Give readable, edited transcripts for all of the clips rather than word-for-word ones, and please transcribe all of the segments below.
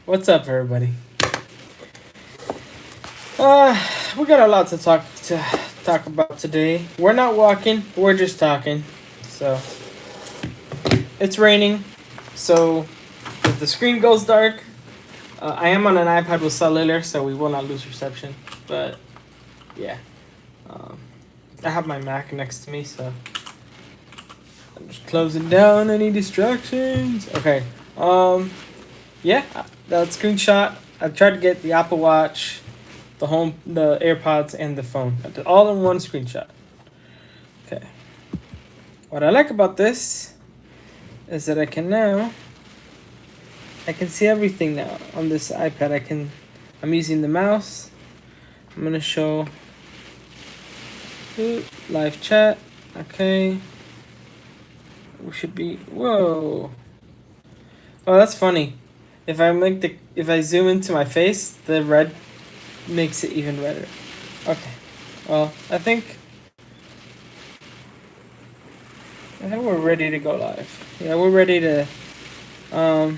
What's up, everybody? We got a lot to talk about today. We're not walking, we're just talking. So it's raining, so if the screen goes dark, I am on an iPad with cellular, so we will not lose reception. But yeah, I have my Mac next to me, so I'm just closing down any distractions. Okay. Yeah, that screenshot. I tried to get the Apple Watch, the AirPods, and the phone. I did all in one screenshot. Okay. What I like about this is that I can see everything now on this iPad. I'm using the mouse. I'm gonna show live chat. Okay. We should be, whoa. Oh, that's funny. If I zoom into my face, the red makes it even redder. Okay. Well, I think we're ready to go live. Yeah, we're ready to we're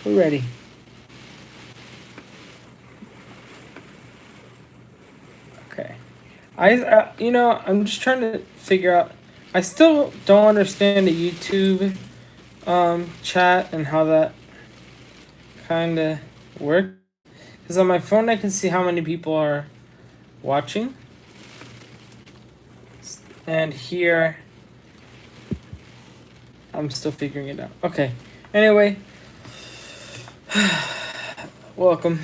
ready. Okay. I'm just trying to figure out. I still don't understand the YouTube chat and how that kind of works. Because on my phone, I can see how many people are watching. And here, I'm still figuring it out. Okay. Anyway, welcome.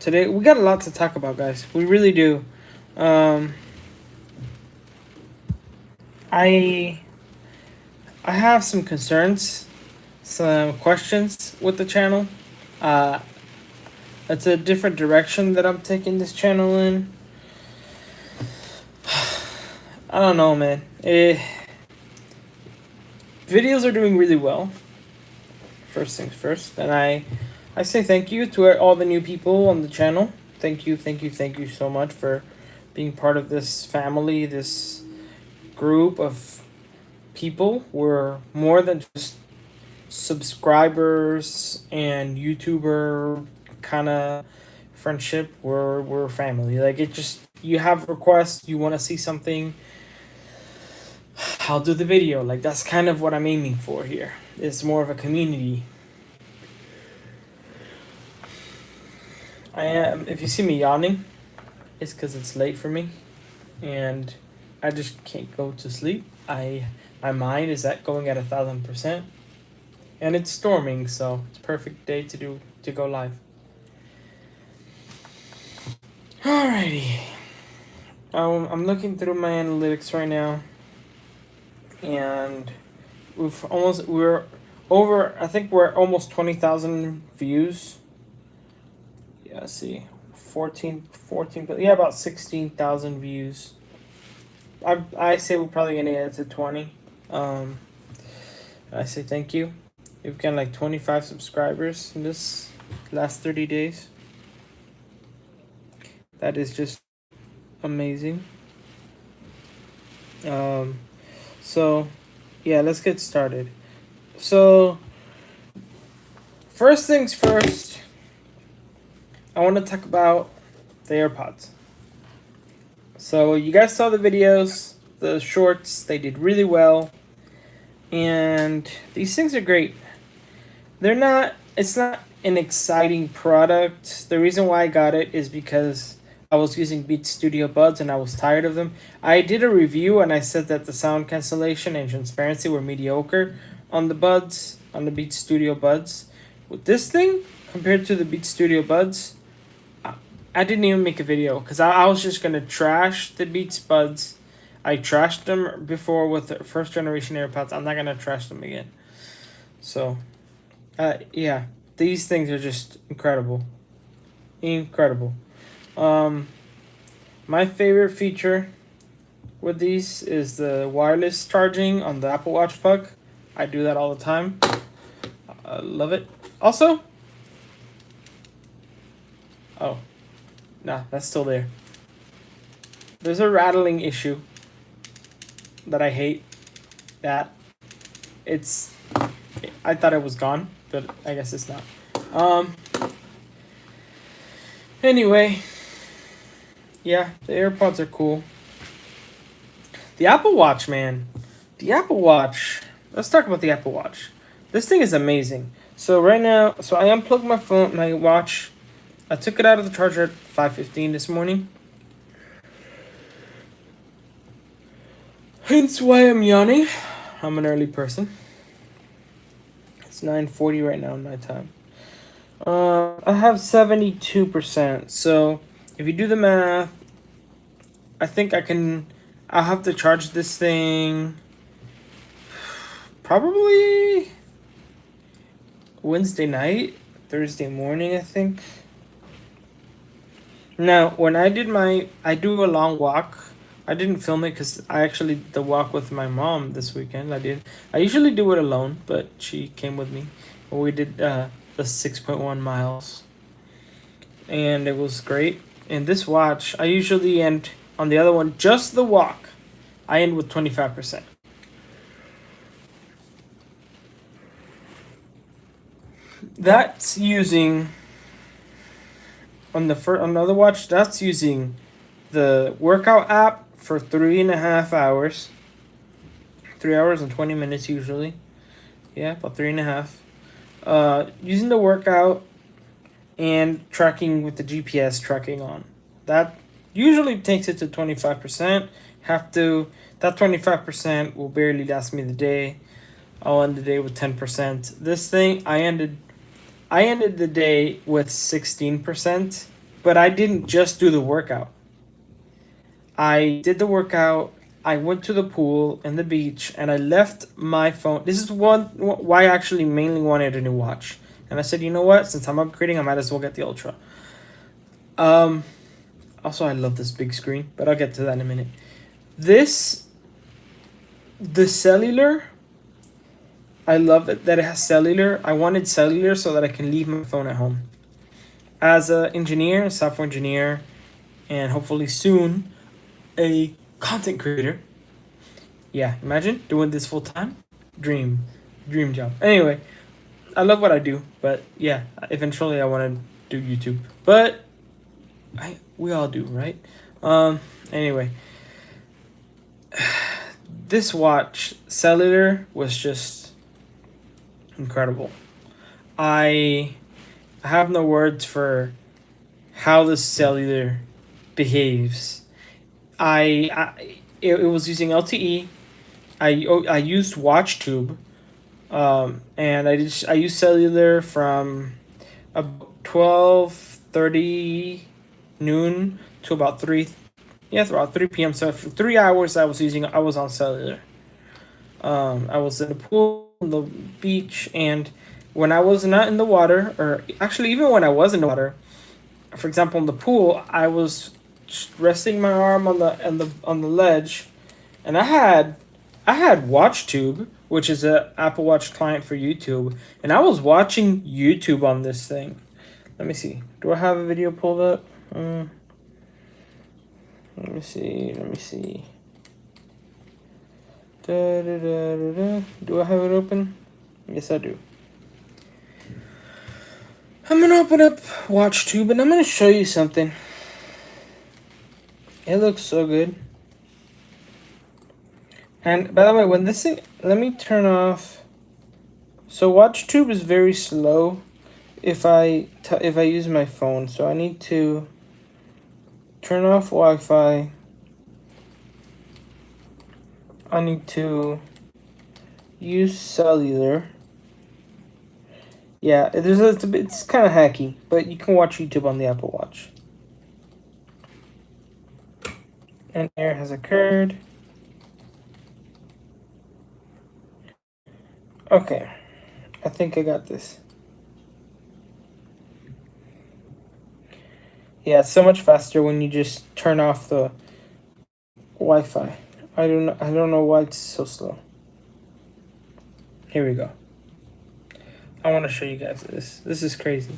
Today, we got a lot to talk about, guys. We really do. I have some concerns, some questions with the channel. It's a different direction that I'm taking this channel in. I don't know, man. Videos are doing really well. First things first, and I say thank you to all the new people on the channel. Thank you so much for being part of this family, this group of people. We're more than just subscribers and YouTuber kind of friendship. We're family. Like, it just, you have requests, you want to see something, I'll do the video. Like, that's kind of what I'm aiming for here. It's more of a community. If you see me yawning, it's because it's late for me, and I just can't go to sleep. My mind is going at 1,000%, and it's storming, so it's a perfect day to go live. Alrighty. I'm looking through my analytics right now, and we're over. I think we're almost 20,000 views. Yeah, let's see, 14, yeah, about 16,000 views. I say we're probably gonna get to 20. I say thank you. We've got like 25 subscribers in this last 30 days. That is just amazing. So yeah, let's get started. So first things first, I want to talk about the AirPods. So you guys saw the videos, the shorts, they did really well. And these things are great. It's not an exciting product. The reason why I got it is because I was using Beats Studio Buds and I was tired of them. I did a review and I said that the sound cancellation and transparency were mediocre on the buds, on the Beats Studio Buds. With this thing, compared to the Beats Studio Buds, I didn't even make a video because I was just going to trash the Beats Buds. I trashed them before with the first generation AirPods. I'm not going to trash them again. So, yeah, these things are just incredible. Incredible. My favorite feature with these is the wireless charging on the Apple Watch plug. I do that all the time. I love it. Also, oh, nah, that's still there. There's a rattling issue that I hate. That it's. I thought it was gone, but I guess it's not. Um. Anyway, yeah, the AirPods are cool. The Apple Watch, man. The Apple Watch. Let's talk about the Apple Watch. This thing is amazing. So right now, so I unplugged my phone, my watch. I took it out of the charger at 5:15 this morning. Hence why I'm yawning. I'm an early person. It's 9:40 right now, my time. I have 72%. So if you do the math, I think I'll have to charge this thing probably Wednesday night, Thursday morning, I think. Now, when I do a long walk. I didn't film it because I actually did the walk with my mom this weekend. I usually do it alone, but she came with me. We did the 6.1 miles, and it was great. And this watch, I usually end on the other one, just the walk. I end with 25%. That's using on the other watch. That's using the workout app for 3.5 hours. 3 hours and 20 minutes usually. Yeah, about 3.5. Using the workout and tracking with the GPS tracking on. That usually takes it to 25%. That 25% will barely last me the day. I'll end the day with 10%. This thing I ended the day with 16%, but I didn't just do the workout. I did the workout. I went to the pool and the beach, and I left my phone. This is why I actually mainly wanted a new watch. And I said, you know what? Since I'm upgrading, I might as well get the Ultra. Also, I love this big screen, but I'll get to that in a minute. The cellular, I love it that it has cellular. I wanted cellular so that I can leave my phone at home. As a software engineer, and hopefully soon, a content creator. Yeah, imagine doing this full time. Dream job. Anyway, I love what I do, but yeah, eventually I want to do YouTube. But we all do, right? Anyway, this watch cellular was just incredible. I have no words for how the cellular behaves. It was using LTE. I used WatchTube, and I used cellular from 12:30 noon to about 3. Yeah, about 3 p.m. So for 3 hours, I was on cellular. I was in the pool, on the beach, and when I was not in the water, or actually even when I was in the water, for example, in the pool, I was resting my arm on the ledge, and I had WatchTube, which is a Apple Watch client for YouTube, and I was watching YouTube on this thing. Let me see. Do I have a video pulled up? Let me see. Do I have it open? Yes, I do. I'm gonna open up WatchTube and I'm gonna show you something. It looks so good. And by the way, when this thing, let me turn off. So WatchTube is very slow if I use my phone. So I need to turn off Wi-Fi. I need to use cellular. Yeah, it's kind of hacky, but you can watch YouTube on the Apple Watch. An error has occurred. Okay, I think I got this. Yeah, it's so much faster when you just turn off the Wi-Fi. I don't know why it's so slow. Here we go. I want to show you guys this. This is crazy.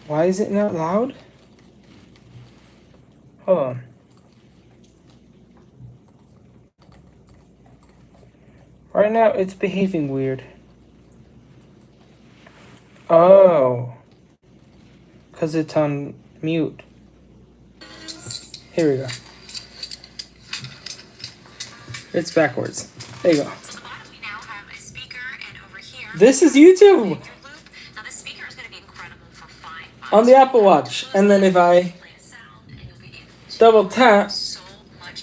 Why is it not loud? Hold on. Right now, it's behaving weird. Oh. Because it's on mute. Here we go. It's backwards. There you go. We now have a speaker, and over here, This is YouTube! now this speaker is going to be incredible for fine. On the Apple Watch. And then if I double tap...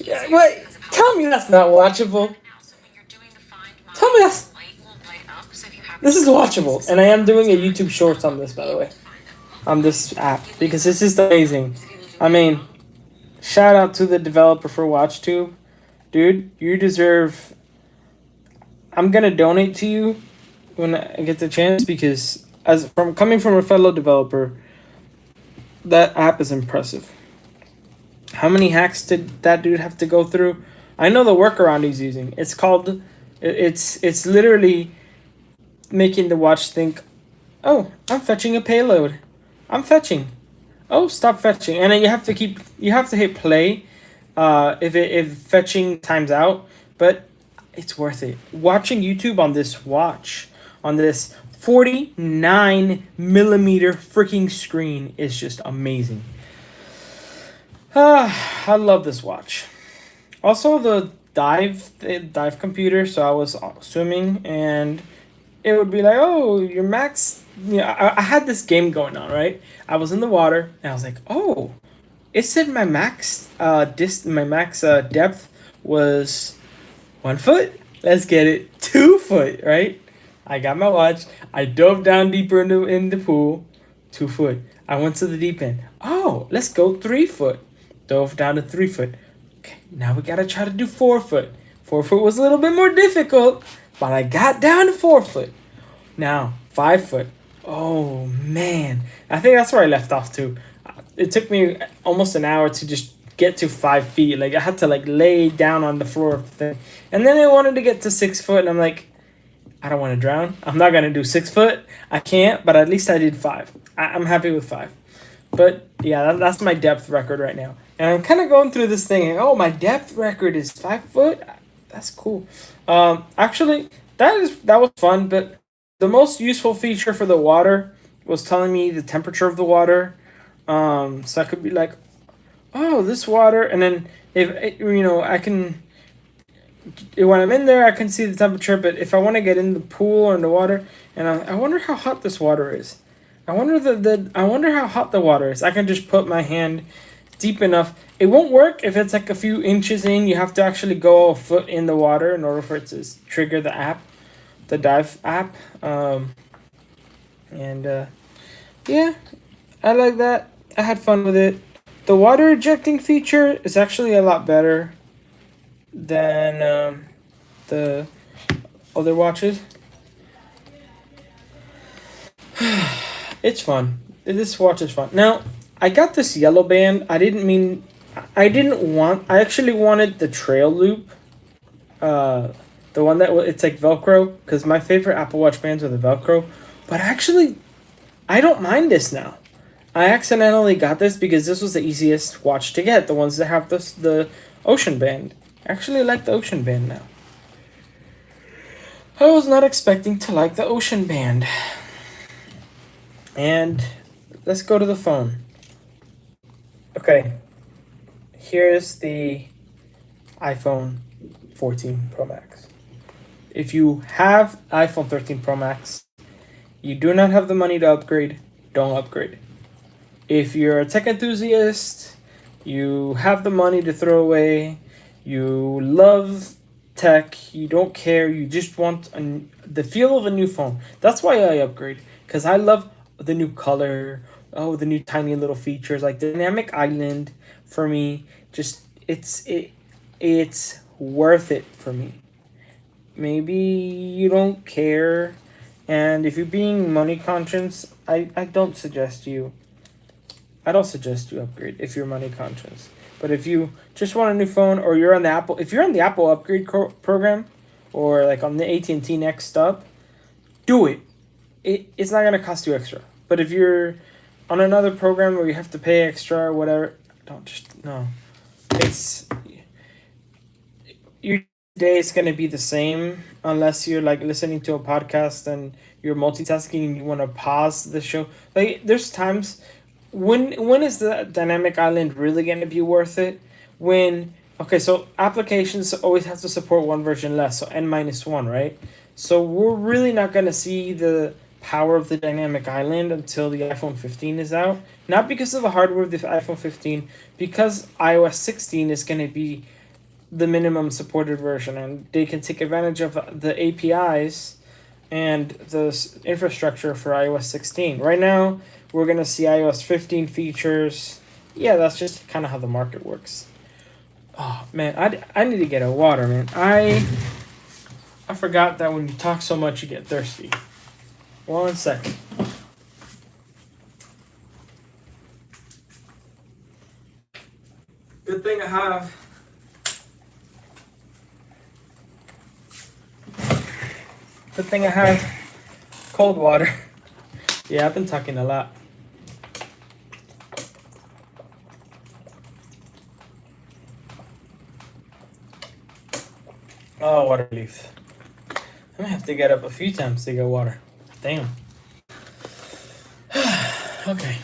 Yeah, wait! Tell me that's not watchable. Tell me that's... This is watchable. And I am doing a YouTube Shorts on this, by the way. On this app. Because it's just amazing. I mean, shout out to the developer for WatchTube. Dude, you deserve... I'm gonna donate to you when I get the chance, because coming from a fellow developer, that app is impressive. How many hacks did that dude have to go through? I know the workaround he's using. It's called... It's literally making the watch think, oh, I'm fetching a payload. I'm fetching. Oh, stop fetching. And then you have to hit play if fetching times out, but it's worth it. Watching YouTube on this watch, on this 49 millimeter freaking screen, is just amazing. I love this watch. Also, the dive computer. So I was swimming, and it would be like, oh, your max. You know, I had this game going on, right? I was in the water, and I was like, oh, it said my max depth was 1 foot. Let's get it 2 foot, right? I got my watch. I dove down deeper in the pool, 2 foot. I went to the deep end. Oh, let's go 3 foot. Dove down to 3 foot. Okay, now we gotta try to do 4 foot. 4 foot was a little bit more difficult, but I got down to 4 foot. Now 5 foot. Oh man, I think that's where I left off too. It took me almost an hour to just get to 5 feet. Like, I had to like lay down on the floor thing. And then I wanted to get to 6 foot, and I'm like, I don't want to drown. I'm not gonna do 6 foot. I can't, but at least I did 5. I'm happy with 5. But yeah, that's my depth record right now. And I'm kind of going through this thing, and oh, my depth record is 5 foot. That's cool. Actually, that was fun. But the most useful feature for the water was telling me the temperature of the water. So I could be like, oh, this water, and then I can, when I'm in there, I can see the temperature. But if I want to get in the pool or in the water, and I wonder how hot this water is. I wonder how hot the water is. I can just put my hand deep enough. It won't work if it's like a few inches in. You have to actually go a foot in the water in order for it to trigger the app, the dive app. Yeah, I like that. I had fun with it. The water ejecting feature is actually a lot better than the other watches. It's fun. This watch is fun. Now, I got this yellow band. I actually wanted the trail loop. The one that it's like Velcro, because my favorite Apple Watch bands are the Velcro. But actually, I don't mind this now. I accidentally got this because this was the easiest watch to get. The ones that have the ocean band. I actually like the ocean band now. I was not expecting to like the ocean band. And let's go to the phone. Okay. Here's the iPhone 14 Pro Max. If you have iPhone 13 Pro Max, you do not have the money to upgrade, don't upgrade. If you're a tech enthusiast, you have the money to throw away, you love tech, you don't care, you just want the feel of a new phone. That's why I upgrade, because I love the new color, the new tiny little features, like dynamic island. For me, just it's worth it for me. Maybe you don't care, and if you're being money conscious, I don't suggest you upgrade if you're money conscious. But if you just want a new phone, or you're on the Apple upgrade program, or like on the AT&T Next Up, do it. it's not gonna cost you extra. But if you're on another program where you have to pay extra or whatever, don't just no. It's your day is gonna be the same unless you're like listening to a podcast and you're multitasking and you want to pause the show. Like there's times when is the dynamic island really gonna be worth it? When okay, so applications always have to support one version less, so n-1, right? So we're really not gonna see the power of the dynamic island until the iPhone 15 is out. Not because of the hardware of the iPhone 15, because iOS 16 is gonna be the minimum supported version, and they can take advantage of the APIs and the infrastructure for iOS 16. Right now, we're gonna see iOS 15 features. Yeah, that's just kind of how the market works. Oh man, I need to get a water, man. I forgot that when you talk so much, you get thirsty. 1 second. Good thing I have. Good thing I have cold water. Yeah, I've been talking a lot. Oh, water relief. I'm gonna have to get up a few times to get water. Damn. Okay.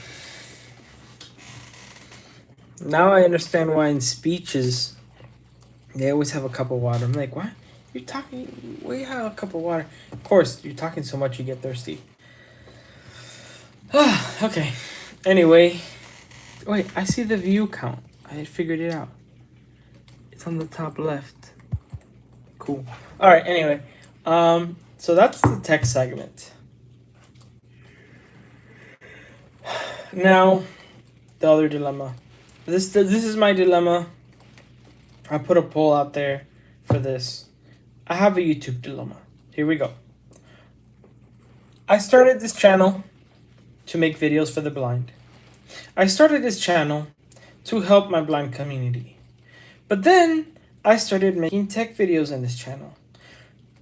Now I understand why in speeches they always have a cup of water. I'm like, what? You're talking. Why you have a cup of water? Of course, you're talking so much you get thirsty. Okay. Anyway, wait. I see the view count. I figured it out. It's on the top left. Cool. All right. Anyway, so that's the tech segment. Now, the other dilemma. This is my dilemma. I put a poll out there for this. I have a YouTube dilemma. Here we go. I started this channel to make videos for the blind. I started this channel to help my blind community. But then I started making tech videos on this channel.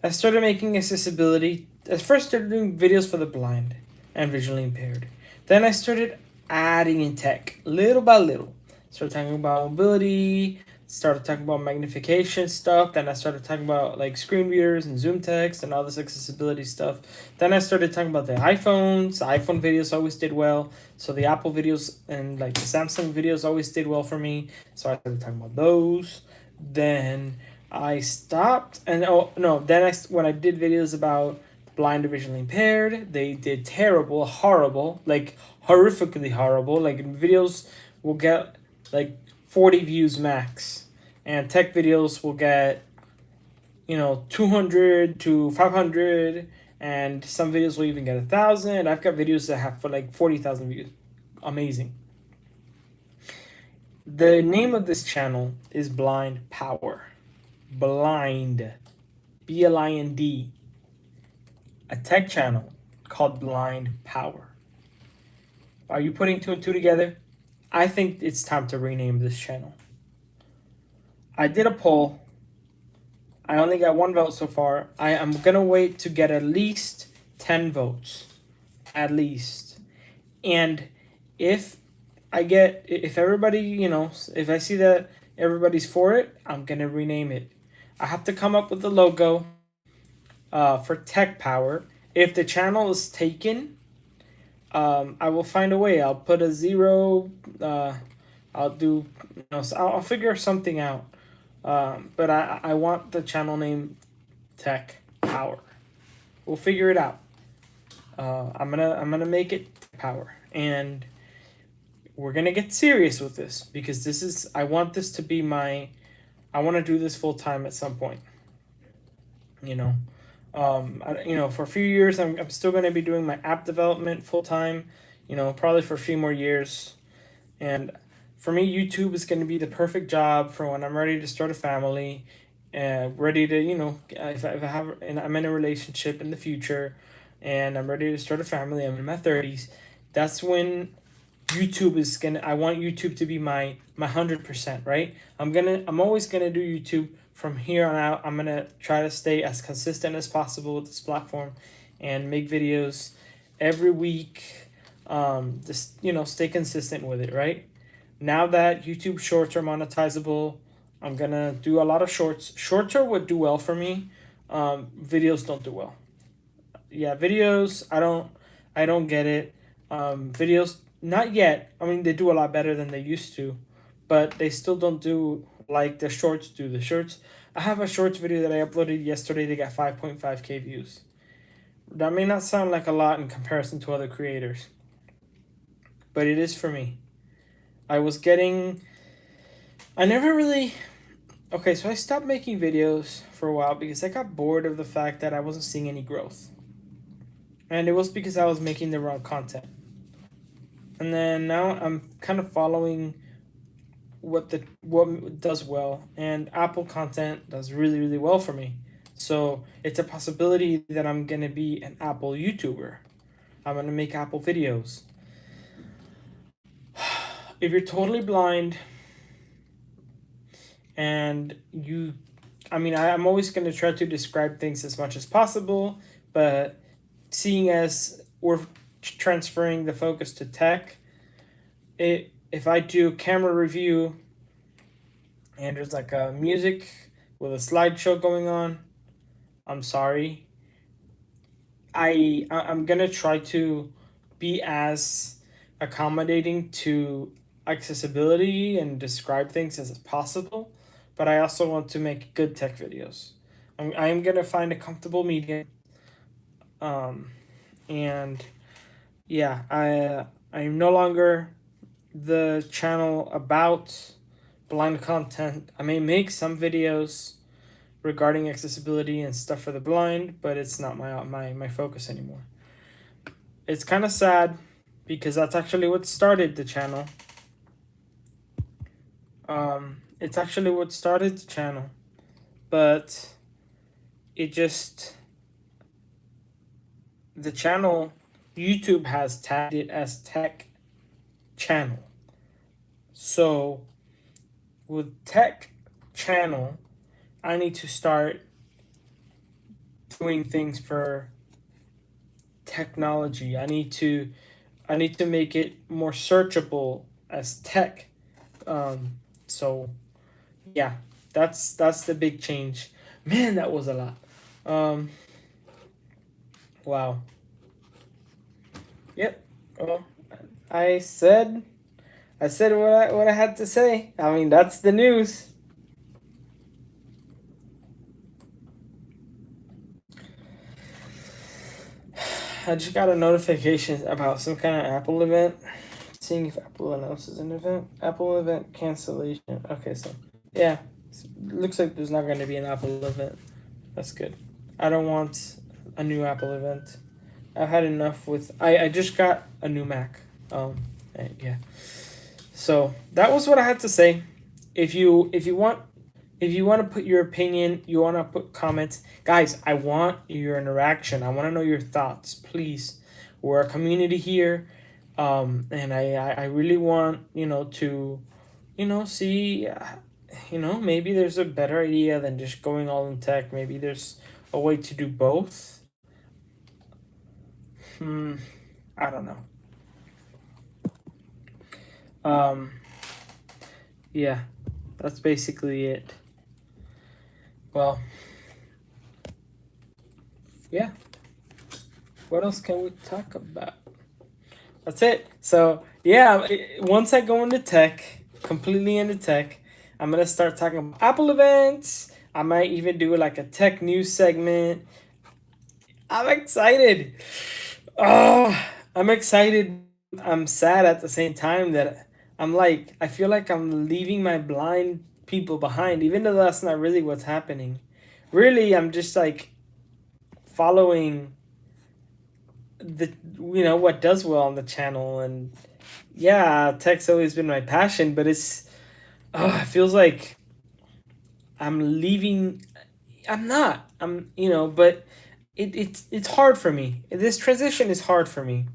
I started making accessibility. I first started doing videos for the blind and visually impaired. Then I started adding in tech little by little. Started talking about mobility, started talking about magnification stuff. Then I started talking about like screen readers and zoom text and all this accessibility stuff. Then I started talking about the iPhones. The iPhone videos always did well. So the Apple videos and like the Samsung videos always did well for me. So I started talking about those. Then I stopped and when I did videos about blind or visually impaired, they did terrible, horrible, like horrifically horrible. Like videos will get like 40 views max, and tech videos will get 200 to 500, and some videos will even get 1,000. I've got videos that have for like 40,000 views. Amazing. The name of this channel is Blind Power. Blind, BLIND. A tech channel called Blind Power. Are you putting two and two together? I think it's time to rename this channel. I did a poll. I only got 1 vote so far. I am gonna wait to get at least 10 votes. At least. And if everybody, if I see that everybody's for it, I'm gonna rename it. I have to come up with a logo for Tech Power. If the channel is taken, I will find a way. I'll put a 0. I'll do, so I'll figure something out. But I want the channel name Tech Power. We'll figure it out. I'm gonna make it Power, and we're gonna get serious with this because I want this to be I want to do this full time at some point. For a few years, I'm still going to be doing my app development full time, probably for a few more years. And for me, YouTube is going to be the perfect job for when I'm ready to start a family, ready to, if I have, and I'm in a relationship in the future and I'm ready to start a family, I'm in my 30s. That's when YouTube I want YouTube to be my 100%, right? I'm always going to do YouTube. From here on out, I'm going to try to stay as consistent as possible with this platform and make videos. every week, just stay consistent with it, right? Now that YouTube Shorts are monetizable, I'm gonna do a lot of shorts. Shorts are what do well for me. Videos don't do well. Yeah, videos, I don't get it. Videos, not yet. I mean, they do a lot better than they used to, but they still don't do like the shorts do. The shorts, I have a shorts video that I uploaded yesterday. They got 5.5K views. That may not sound like a lot in comparison to other creators, but it is for me. I was getting, I never really, okay, so I stopped making videos for a while because I got bored of the fact that I wasn't seeing any growth. And it was because I was making the wrong content. And then now I'm kind of following what does well, and Apple content does really really well for me. So it's a possibility that I'm gonna be an Apple YouTuber. I'm gonna make Apple videos. If you're totally blind and I'm always gonna try to describe things as much as possible, but seeing as we're transferring the focus to tech, if I do camera review and there's like a music with a slideshow going on, I'm sorry. I'm gonna try to be as accommodating to accessibility and describe things as possible, but I also want to make good tech videos. I'm gonna find a comfortable medium. And yeah, I'm no longer the channel about blind content. I may make some videos regarding accessibility and stuff for the blind, but it's not my focus anymore. It's kind of sad because that's actually what started the channel. It's actually what started the channel, but it just, the channel, YouTube has tagged it as tech channel. So with tech channel, I need to start doing things for technology. I need to make it more searchable as tech. So yeah, that's the big change. Man, that was a lot. Wow. Yep. Well, I said what I had to say. I mean, that's the news. I just got a notification about some kind of Apple event. Seeing if Apple announces an event. Apple event cancellation. Okay, so yeah, looks like there's not going to be an Apple event. That's good. I don't want a new Apple event. I've had enough with. I just got a new Mac. Yeah. So that was what I had to say. If you want to put your opinion, you want to put comments, guys, I want your interaction. I want to know your thoughts, please. We're a community here, and I really want to see maybe there's a better idea than just going all in tech. Maybe there's a way to do both. I don't know. Yeah, that's basically it. Well, yeah. What else can we talk about? That's it. So yeah, once I go into tech, completely into tech, I'm gonna start talking about Apple events. I might even do like a tech news segment. I'm excited. Oh, I'm excited. I'm sad at the same time that I feel like I'm leaving my blind people behind, even though that's not really what's happening. Really, I'm just like following what does well on the channel, and yeah, tech's always been my passion, but it feels like I'm leaving. I'm not. But it's hard for me. This transition is hard for me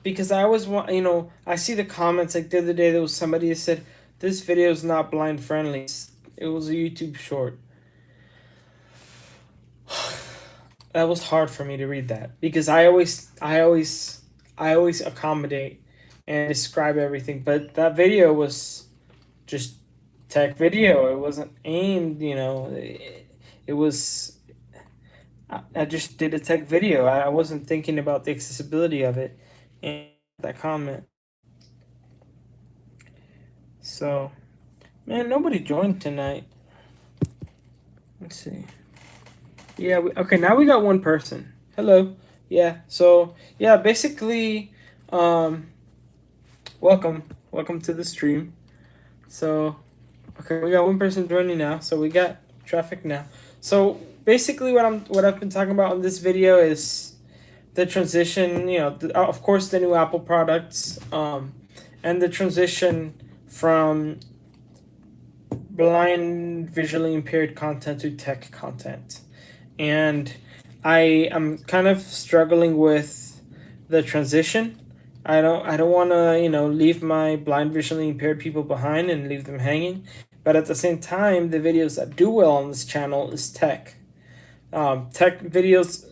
because I always want, I see the comments. Like the other day, there was somebody that said this video is not blind friendly. It was a YouTube short. that was hard for me to read that because I always accommodate and describe everything, but that video was just tech video. It wasn't aimed, it was. I just did a tech video. I wasn't thinking about the accessibility of it, and that comment. So, man, nobody joined tonight. Let's see. Yeah, okay, now we got one person. Hello. Yeah, so, yeah, basically, um, welcome to the stream. So, okay, we got one person joining now, so we got traffic now. So, basically what I've been talking about in this video is the transition, of course the new Apple products, and the transition from blind visually impaired content to tech content. And I am kind of struggling with the transition. I don't want to, leave my blind visually impaired people behind and leave them hanging. But at the same time, the videos that do well on this channel is tech. Tech videos,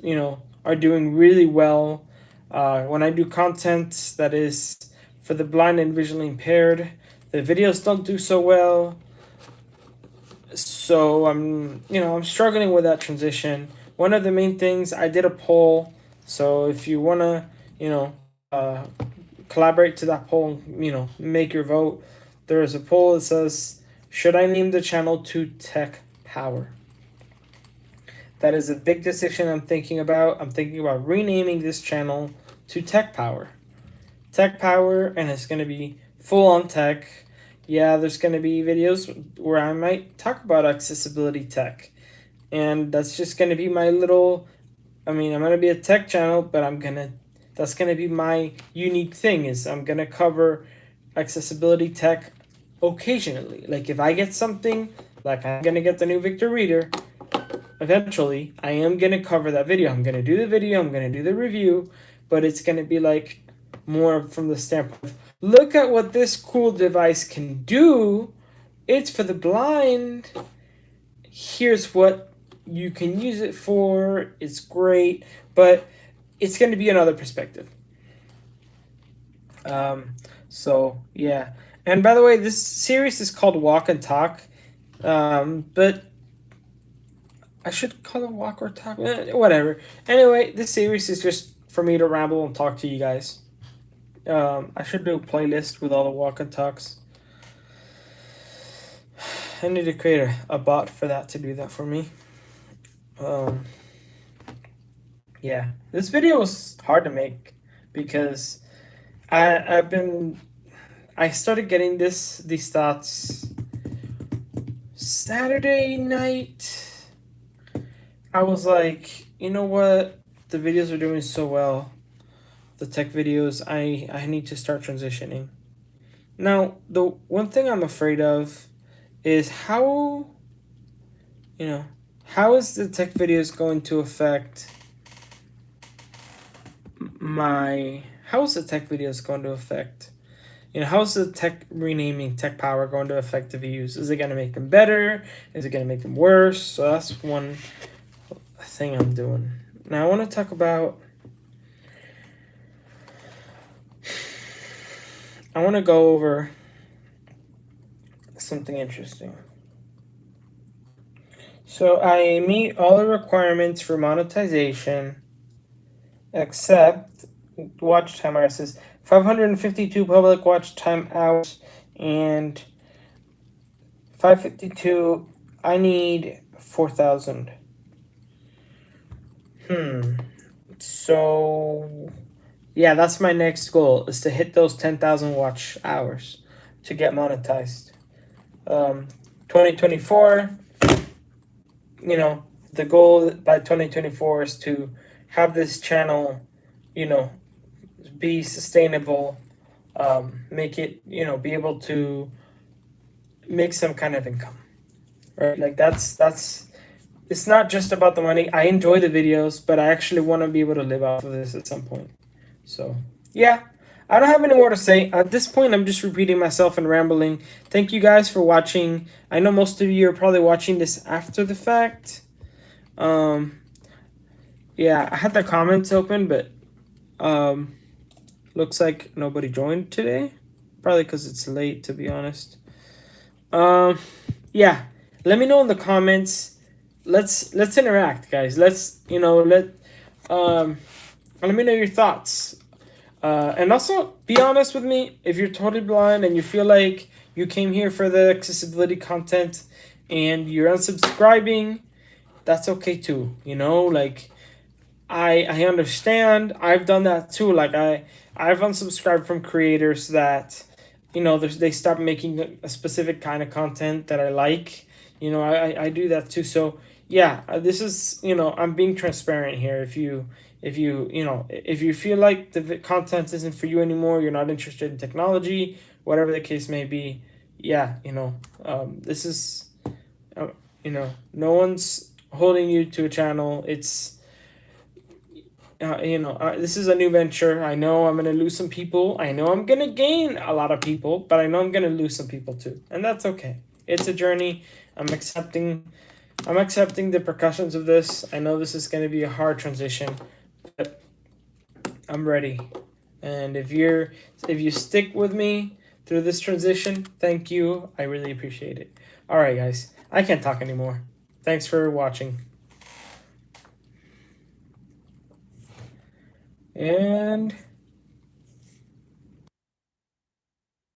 are doing really well. When I do content that is for the blind and visually impaired, the videos don't do so well. So I'm struggling with that transition. One of the main things, I did a poll. So if you wanna, collaborate to that poll, make your vote. There is a poll that says, should I name the channel to Tech Power? That is a big decision I'm thinking about. I'm thinking about renaming this channel to Tech Power. Tech Power, and it's going to be full on tech. Yeah, there's going to be videos where I might talk about accessibility tech. And that's just going to be my little, I'm going to be a tech channel, but that's going to be my unique thing is I'm going to cover accessibility tech occasionally. Like if I get something, like I'm going to get the new Victor Reader, eventually I am going to cover that video. I'm going to do the video, I'm going to do the review, but it's going to be like more from the standpoint of, look at what this cool device can do. It's for the blind. Here's what you can use it for. It's great, but it's going to be another perspective. So yeah. And by the way, this series is called Walk and Talk, but I should call it Walk or Talk. Whatever. Anyway, this series is just for me to ramble and talk to you guys. I should do a playlist with all the Walk and Talks. I need to create a bot for that to do that for me. Yeah, this video was hard to make because I started getting these thoughts Saturday night. I was like, you know what? The videos are doing so well. The tech videos, I need to start transitioning. Now, the one thing I'm afraid of is how is the tech videos going to affect how is the tech videos going to affect, how is the tech renaming Tech Power going to affect the views? Is it going to make them better? Is it going to make them worse? So that's one thing I'm doing. Now I want to talk about, I want to go over something interesting. So I meet all the requirements for monetization except watch time hours. Says 552 public watch time hours and 552. I need 4,000. So yeah, that's my next goal, is to hit those 10,000 watch hours to get monetized. 2024, the goal by 2024 is to have this channel, be sustainable, make it, be able to make some kind of income, right? Like that's it's not just about the money. I enjoy the videos, but I actually want to be able to live off of this at some point. So yeah, I don't have any more to say. At this point, I'm just repeating myself and rambling. Thank you guys for watching. I know most of you are probably watching this after the fact. Yeah, Yeah, I had the comments open, but looks like nobody joined today. Probably because it's late, to be honest. Yeah, let me know in the comments. Let's interact, guys. Let's let me know your thoughts. And also be honest with me. If you're totally blind and you feel like you came here for the accessibility content and you're unsubscribing, that's okay too. Like I understand. I've done that too. Like I've unsubscribed from creators that they stop making a specific kind of content that I like. I do that too. So yeah, this is I'm being transparent here. If you feel like the content isn't for you anymore, you're not interested in technology, whatever the case may be. Yeah, this is no one's holding you to a channel. It's this is a new venture. I know I'm gonna lose some people. I know I'm gonna gain a lot of people, but I know I'm gonna lose some people too, and that's okay. It's a journey. I'm accepting. I'm accepting the repercussions of this. I know this is gonna be a hard transition, but I'm ready. And if you stick with me through this transition, thank you. I really appreciate it. All right, guys. I can't talk anymore. Thanks for watching. And